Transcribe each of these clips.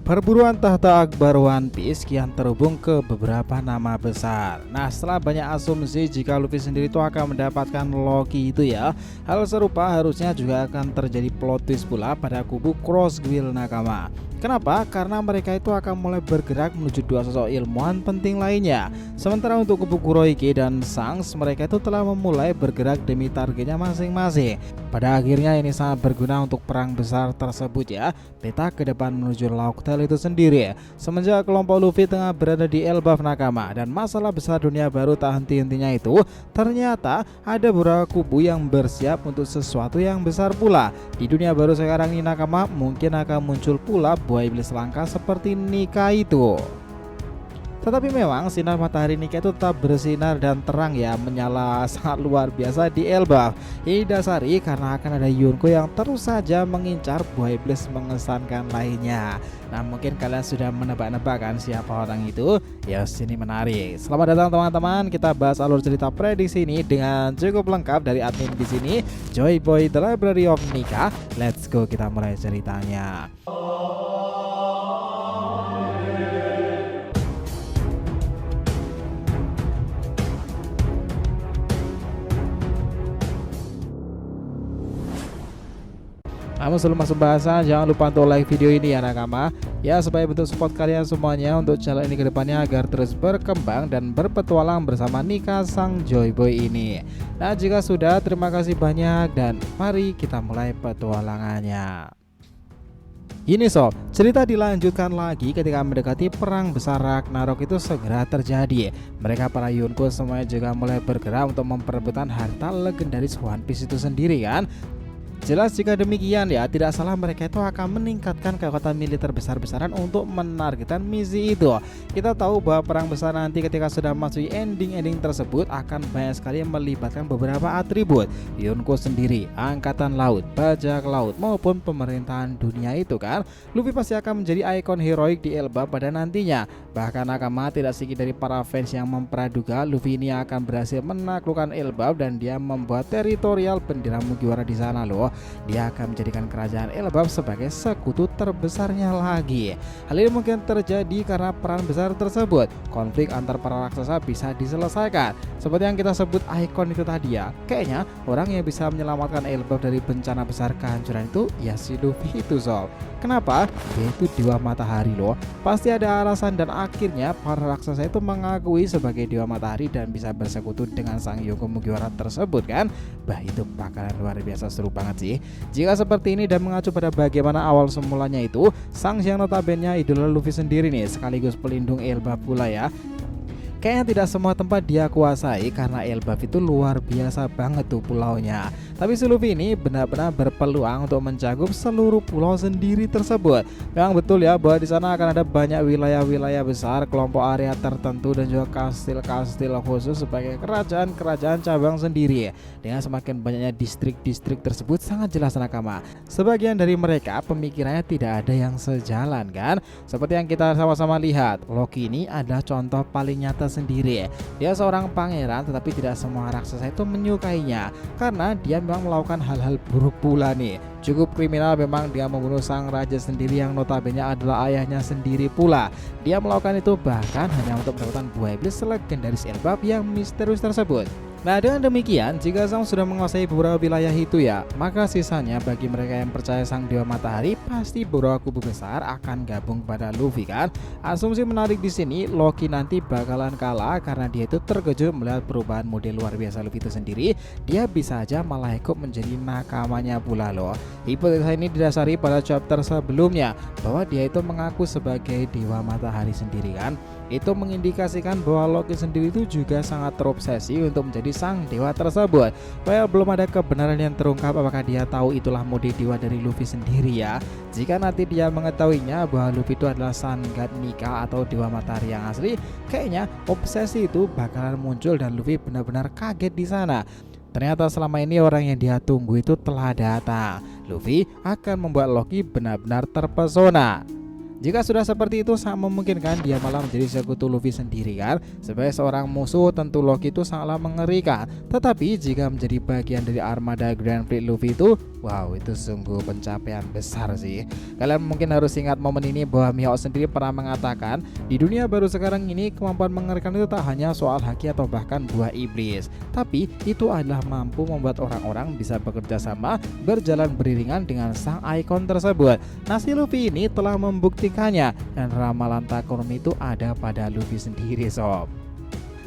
Perburuan tahta Akbar One Piece kian terhubung ke beberapa nama besar. Nah, setelah banyak asumsi jika Luffy sendiri itu akan mendapatkan Loki itu ya, hal serupa harusnya juga akan terjadi plot twist pula pada kubu Cross Guild Nakama. Kenapa? Karena mereka itu akan mulai bergerak menuju dua sosok ilmuwan penting lainnya. Sementara untuk kubu Kuroiki dan Shanks, mereka itu telah memulai bergerak demi targetnya masing-masing. Pada akhirnya ini sangat berguna untuk perang besar tersebut ya. Peta ke depan menuju Lauk Tale itu sendiri. Semenjak kelompok Luffy tengah berada di Elbaf Nakama dan masalah besar dunia baru tak henti-hentinya itu, ternyata ada beberapa kubu yang bersiap untuk sesuatu yang besar pula. Di dunia baru sekarang ini Nakama mungkin akan muncul pula buah iblis langka seperti Nika itu. Tetapi memang sinar matahari Nika itu tetap bersinar dan terang ya, menyala sangat luar biasa di Elbaf. Ini dasari karena akan ada Yonko yang terus saja mengincar buah iblis mengesankan lainnya. Nah, mungkin kalian sudah menebak-nebak kan siapa orang itu? Ya, sini menarik. Selamat datang teman-teman, kita bahas alur cerita prediksi ini dengan cukup lengkap dari admin di sini, Joy Boy The Library of Nika. Let's go, kita mulai ceritanya. Namun sebelum masuk bahasa, jangan lupa untuk like video ini ya nakama, ya supaya bentuk support kalian semuanya untuk channel ini ke depannya agar terus berkembang dan berpetualang bersama Nika sang Joy Boy ini. Nah, jika sudah, terima kasih banyak dan mari kita mulai petualangannya. Ini sob, cerita dilanjutkan lagi ketika mendekati perang besar Ragnarok itu segera terjadi. Mereka para Yonko semuanya juga mulai bergerak untuk memperebutkan harta legendaris One Piece itu sendiri kan. Jelas jika demikian ya, tidak salah mereka itu akan meningkatkan kekuatan militer besar-besaran untuk menargetkan misi itu. Kita tahu bahwa perang besar nanti ketika sudah masuk ending-ending tersebut akan banyak sekali melibatkan beberapa atribut Yonko sendiri, angkatan laut, bajak laut maupun pemerintahan dunia itu kan. Luffy pasti akan menjadi ikon heroik di Elbaf pada nantinya. Bahkan Nakama tidak sedikit dari para fans yang mempraduga Luffy ini akan berhasil menaklukkan Elbaf dan dia membuat teritorial bendera Mugiwara di sana loh. Dia akan menjadikan kerajaan Elbaf sebagai sekutu terbesarnya lagi. Hal ini mungkin terjadi karena peran besar tersebut. Konflik antar para raksasa bisa diselesaikan. Seperti yang kita sebut ikon itu tadi ya. Kayaknya orang yang bisa menyelamatkan Elbaf dari bencana besar kehancuran itu ya si Luffy itu sob. Kenapa? Dia itu dewa matahari loh. Pasti ada alasan dan akhirnya para raksasa itu mengakui sebagai dewa matahari dan bisa bersekutu dengan sang Yonko Mugiwara tersebut kan. Bah, itu bakalan luar biasa seru banget sih. Jika seperti ini dan mengacu pada bagaimana awal semulanya itu, Shanks yang notabene idola Luffy sendiri nih, sekaligus pelindung Elbaf pula ya. Kayaknya tidak semua tempat dia kuasai karena Elbaf itu luar biasa banget tuh pulaunya. Tapi si Luffy ini benar-benar berpeluang untuk mencakup seluruh pulau sendiri tersebut. Memang betul ya bahwa di sana akan ada banyak wilayah-wilayah besar, kelompok area tertentu dan juga kastil-kastil khusus sebagai kerajaan-kerajaan cabang sendiri. Dengan semakin banyaknya distrik-distrik tersebut sangat jelas nakama. Sebagian dari mereka pemikirannya tidak ada yang sejalan kan. Seperti yang kita sama-sama lihat, Loki ini adalah contoh paling nyata sendiri. Dia seorang pangeran tetapi tidak semua raksasa itu menyukainya karena dia memang melakukan hal-hal buruk pula nih. Cukup kriminal memang dia membunuh sang raja sendiri yang notabene adalah ayahnya sendiri pula. Dia melakukan itu bahkan hanya untuk mendapatkan buah iblis legendaris Elbaf yang misterius tersebut. Nah, dengan demikian, jika Sang sudah menguasai beberapa wilayah itu ya, maka sisanya bagi mereka yang percaya sang dewa matahari pasti beberapa kubu besar akan gabung pada Luffy kan. Asumsi menarik di sini, Loki nanti bakalan kalah karena dia itu terkejut melihat perubahan model luar biasa Luffy itu sendiri. Dia bisa aja malah ikut menjadi nakamanya pula loh. Hipotesa ini didasari pada chapter sebelumnya bahwa dia itu mengaku sebagai dewa matahari sendiri kan. Itu mengindikasikan bahwa Loki sendiri itu juga sangat terobsesi untuk menjadi sang dewa tersebut. Well, belum ada kebenaran yang terungkap apakah dia tahu itulah mode dewa dari Luffy sendiri ya. Jika nanti dia mengetahuinya bahwa Luffy itu adalah Sun God Nika atau dewa matahari yang asli, kayaknya obsesi itu bakalan muncul dan Luffy benar-benar kaget di sana. Ternyata selama ini orang yang dia tunggu itu telah datang. Luffy akan membuat Loki benar-benar terpesona. Jika sudah seperti itu, sangat memungkinkan dia malah menjadi sekutu Luffy sendiri kan. Sebagai seorang musuh tentu Loki itu sangatlah mengerikan. Tetapi jika menjadi bagian dari armada Grand Fleet Luffy itu, Wow, itu sungguh pencapaian besar sih. Kalian mungkin harus ingat momen ini bahwa Mihawk sendiri pernah mengatakan, di dunia baru sekarang ini kemampuan mengerikan itu tak hanya soal haki atau bahkan buah iblis, tapi itu adalah mampu membuat orang-orang bisa bekerja sama, berjalan beriringan dengan sang ikon tersebut. Nah, si Luffy ini telah membuktikannya dan ramalan Takumi itu ada pada Luffy sendiri sob.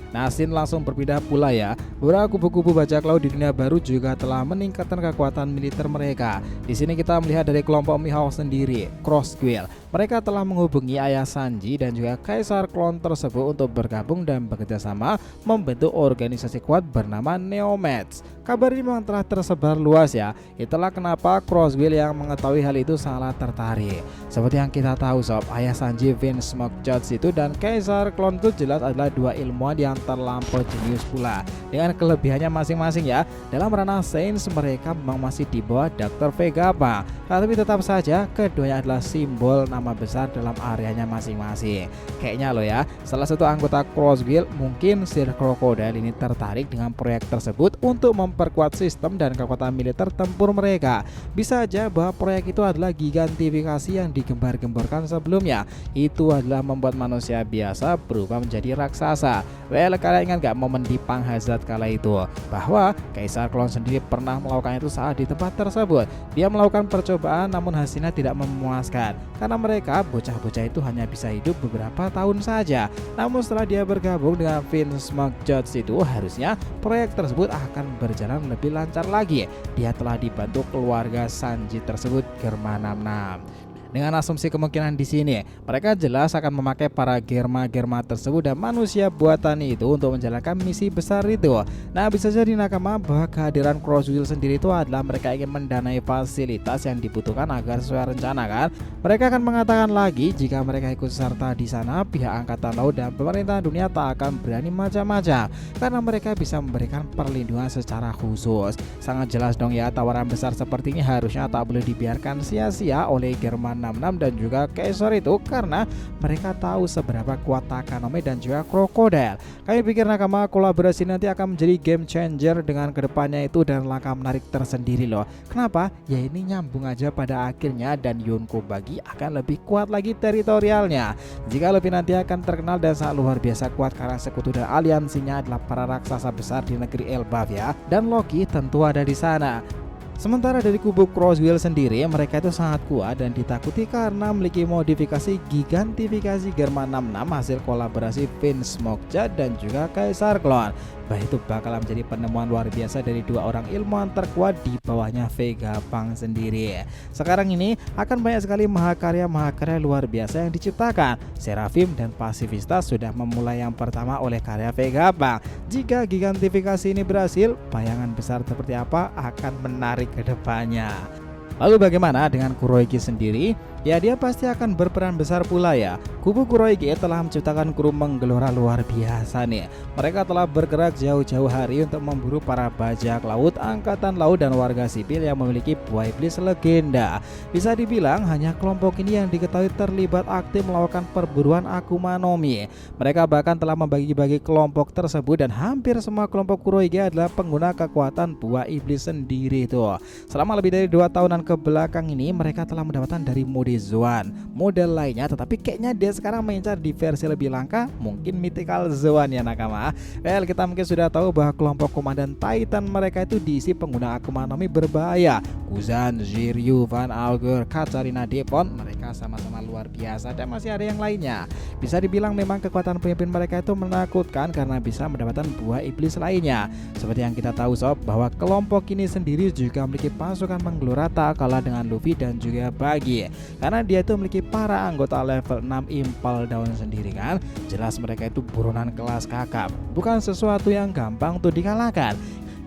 Nah, scene langsung berpindah pula ya. Beberapa kubu-kubu bajak laut di dunia baru juga telah meningkatkan kekuatan militer mereka. Di sini kita melihat dari kelompok Mihawk sendiri, Cross Guild. Mereka telah menghubungi ayah Sanji dan juga Kaisar Klon tersebut untuk bergabung dan bekerja sama membentuk organisasi kuat bernama Neomets. Kabar ini memang telah tersebar luas ya. Itulah kenapa Cross Guild yang mengetahui hal itu sangat tertarik. Seperti yang kita tahu sob, ayah Sanji, Vince Smoke-Judge itu dan Kaisar Klon itu jelas adalah dua ilmuwan yang terlampau jenius pula, dengan kelebihannya masing-masing ya. Dalam ranah sains mereka memang masih di bawah Dr. Vegapunk, tapi tetap saja keduanya adalah simbol nama besar dalam areanya masing-masing. Kayaknya loh ya, salah satu anggota Cross Guild, mungkin Sir Crocodile ini tertarik dengan proyek tersebut untuk memperkuat sistem dan kekuatan militer tempur mereka. Bisa aja bahwa proyek itu adalah gigantifikasi yang digembar-gemborkan sebelumnya. Itu adalah membuat manusia biasa berubah menjadi raksasa. Kalian ingat gak momen di Pang Hazard kala itu, bahwa Kaisar Klon sendiri pernah melakukan itu saat di tempat tersebut. Dia melakukan percobaan namun hasilnya tidak memuaskan, karena mereka bocah-bocah itu hanya bisa hidup beberapa tahun saja. Namun setelah dia bergabung dengan Vince Smoke-Judge itu, harusnya proyek tersebut akan berjalan lebih lancar lagi. Dia telah dibantu keluarga Sanji tersebut, Germa 66. Dengan asumsi kemungkinan di sini, mereka jelas akan memakai para Germa-Germa tersebut dan manusia buatan itu untuk menjalankan misi besar itu. Nah, bisa jadi nakama bahwa kehadiran Cross Guild sendiri itu adalah mereka ingin mendanai fasilitas yang dibutuhkan agar sesuai rencana kan. Mereka akan mengatakan lagi jika mereka ikut serta di sana, pihak angkatan laut dan pemerintah dunia tak akan berani macam-macam karena mereka bisa memberikan perlindungan secara khusus. Sangat jelas dong ya, tawaran besar seperti ini harusnya tak boleh dibiarkan sia-sia oleh Germa 66 dan juga Kaisar itu, karena mereka tahu seberapa kuat Takumi dan juga Crocodile. Kami pikir nakama kolaborasi nanti akan menjadi game changer dengan kedepannya itu dan langkah menarik tersendiri loh. Kenapa? Ya ini nyambung aja pada akhirnya dan Yonko Bagi akan lebih kuat lagi teritorialnya. Jika lebih nanti akan terkenal dan sangat luar biasa kuat karena sekutu dan aliansinya adalah para raksasa besar di negeri Elbaf ya. Dan Loki tentu ada di sana. Sementara dari kubu Cross Guild sendiri, mereka itu sangat kuat dan ditakuti karena memiliki modifikasi gigantifikasi Germa 66 hasil kolaborasi Vince Smoke-Judge dan juga Kaisar Klon. Bah, itu bakal menjadi penemuan luar biasa dari dua orang ilmuwan terkuat di bawahnya Vegapunk sendiri. Sekarang ini akan banyak sekali mahakarya luar biasa yang diciptakan. Seraphim dan Pacifista sudah memulai yang pertama oleh karya Vegapunk. Jika gigantifikasi ini berhasil, bayangan besar seperti apa akan menarik ke depannya. Lalu bagaimana dengan Kuroiki sendiri? Ya, dia pasti akan berperan besar pula ya. Kubu Kuroiki telah menciptakan kru menggelora luar biasa nih. Mereka telah bergerak jauh-jauh hari untuk memburu para bajak laut, angkatan laut dan warga sipil yang memiliki buah iblis legenda. Bisa dibilang hanya kelompok ini yang diketahui terlibat aktif melakukan perburuan Akuma no Mi. Mereka bahkan telah membagi-bagi kelompok tersebut dan hampir semua kelompok Kuroiki adalah pengguna kekuatan buah iblis sendiri tuh. Selama lebih dari 2 tahunan ke belakang ini mereka telah mendapatkan dari mode Zoan, model lainnya, tetapi kayaknya dia sekarang mengincar di versi lebih langka, mungkin Mythical Zoan ya nakama. Well, kita mungkin sudah tahu bahwa kelompok komandan Titan mereka itu diisi pengguna Akuma no Mi berbahaya. Kuzan, Jiryu, Van Augur, Katarina Depon, mereka sama-sama luar biasa dan masih ada yang lainnya. Bisa dibilang memang kekuatan pemimpin mereka itu menakutkan karena bisa mendapatkan buah iblis lainnya. Seperti yang kita tahu sob, bahwa kelompok ini sendiri juga memiliki pasukan menggelora tak kalah dengan Luffy dan juga Buggy. Karena dia itu memiliki para anggota level 6 Impel Down sendiri kan. Jelas mereka itu buronan kelas kakap, bukan sesuatu yang gampang untuk dikalahkan.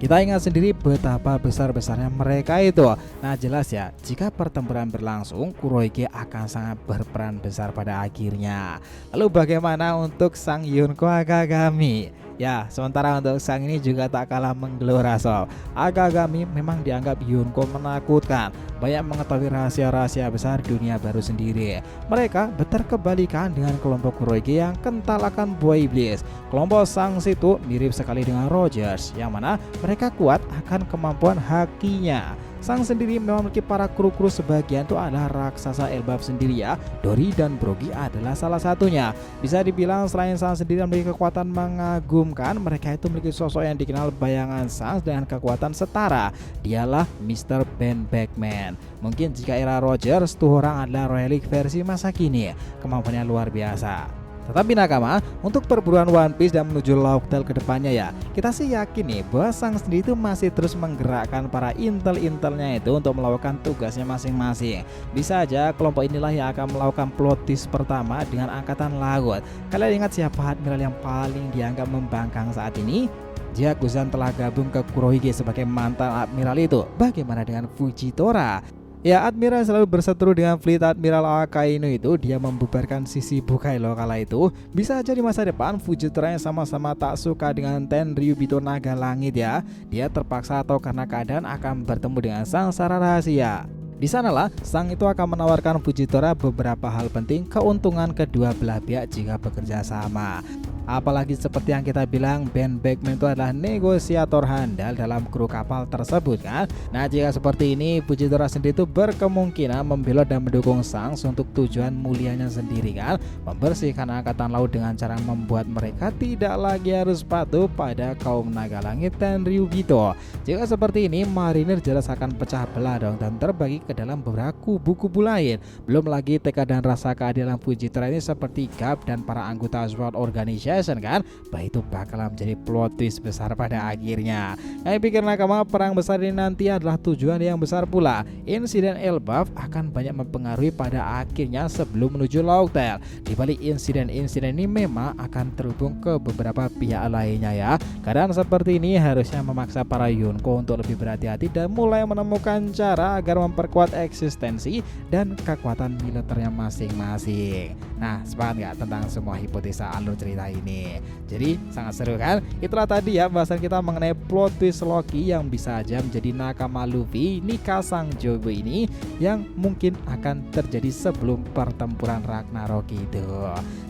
Kita ingat sendiri betapa besar-besarnya mereka itu. Nah jelas ya, jika pertempuran berlangsung, Kuroiki akan sangat berperan besar pada akhirnya. Lalu bagaimana untuk sang Yonko Akagami? Ya, sementara untuk sang ini juga tak kalah menggelora sob. Akagami memang dianggap Yonko menakutkan, banyak mengetahui rahasia-rahasia besar dunia baru sendiri. Mereka berkebalikan dengan kelompok Kuroiki yang kental akan buah iblis. Kelompok sang situ mirip sekali dengan Rogers, yang mana mereka kuat akan kemampuan hakinya. Sang sendiri memang memiliki para kru-kru sebagian itu adalah raksasa Elbaf sendiri ya. Dory dan Brogy adalah salah satunya. Bisa dibilang selain Sang sendiri memiliki kekuatan mengagumkan, mereka itu memiliki sosok yang dikenal bayangan Sang dengan kekuatan setara. Dialah Mr. Ben Beckman. Mungkin jika era Rogers tuh orang adalah relic versi masa kini. Kemampuannya luar biasa. Tetapi nakama, untuk perburuan One Piece dan menuju Laugh-Tale ke depannya ya, kita sih yakin nih bahwa Sang sendiri itu masih terus menggerakkan para intel-intelnya itu untuk melakukan tugasnya masing-masing. Bisa aja kelompok inilah yang akan melakukan plot twist pertama dengan angkatan laut. Kalian ingat siapa admiral yang paling dianggap membangkang saat ini? Jika Guzan telah gabung ke Kurohige sebagai mantan admiral itu, bagaimana dengan Fujitora? Ya, admiral selalu berseteru dengan fleet Admiral Akainu itu. Dia membubarkan sisi Bukai loh kala itu. Bisa aja di masa depan Fujitora yang sama-sama tak suka dengan Tenryubito Naga Langit ya. Dia terpaksa atau karena keadaan akan bertemu dengan Sangsara Rahasia. Di sanalah Sang itu akan menawarkan Fujitora beberapa hal penting keuntungan kedua belah pihak jika bekerja sama. Apalagi seperti yang kita bilang, Ben Beckman itu adalah negosiator handal dalam kru kapal tersebut kan. Nah, jika seperti ini, Fujitora sendiri itu berkemungkinan membela dan mendukung Sang untuk tujuan mulianya sendiri kan, membersihkan angkatan laut dengan cara membuat mereka tidak lagi harus patuh pada kaum naga langit dan Ryubito. Jika seperti ini, marinir jelas akan pecah belah dong dan terbagi ke dalam beberapa kubu-kubu lain. Belum lagi tekad dan rasa keadilan Fujitora ini seperti Gap dan para anggota SWORD Organization kan, bah itu bakal menjadi plot twist besar pada akhirnya. Saya pikir nakama, perang besar ini nanti adalah tujuan yang besar pula. Insiden Elbaf akan banyak mempengaruhi pada akhirnya sebelum menuju Laugh-Tale. Di balik insiden-insiden ini memang akan terhubung ke beberapa pihak lainnya ya. Keadaan seperti ini harusnya memaksa para Yonko untuk lebih berhati-hati dan mulai menemukan cara agar memperkuat eksistensi dan kekuatan militernya masing-masing. Nah, sepakat nggak tentang semua hipotesa alur cerita ini? Jadi sangat seru kan? Itulah tadi ya bahasan kita mengenai plot twist Loki yang bisa aja menjadi nakama Luffy, Nika Sang Jogo ini, yang mungkin akan terjadi sebelum pertempuran Ragnarok itu.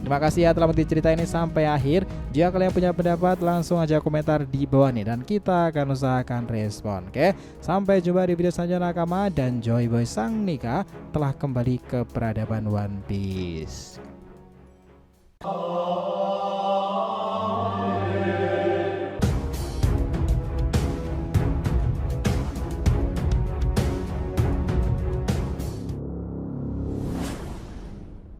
Terima kasih ya telah menonton cerita ini sampai akhir. Jika kalian punya pendapat, langsung aja komentar di bawah nih dan kita akan usahakan respon. Oke, sampai jumpa di video selanjutnya nakama, dan Joy Boy Sang Nika telah kembali ke peradaban One Piece.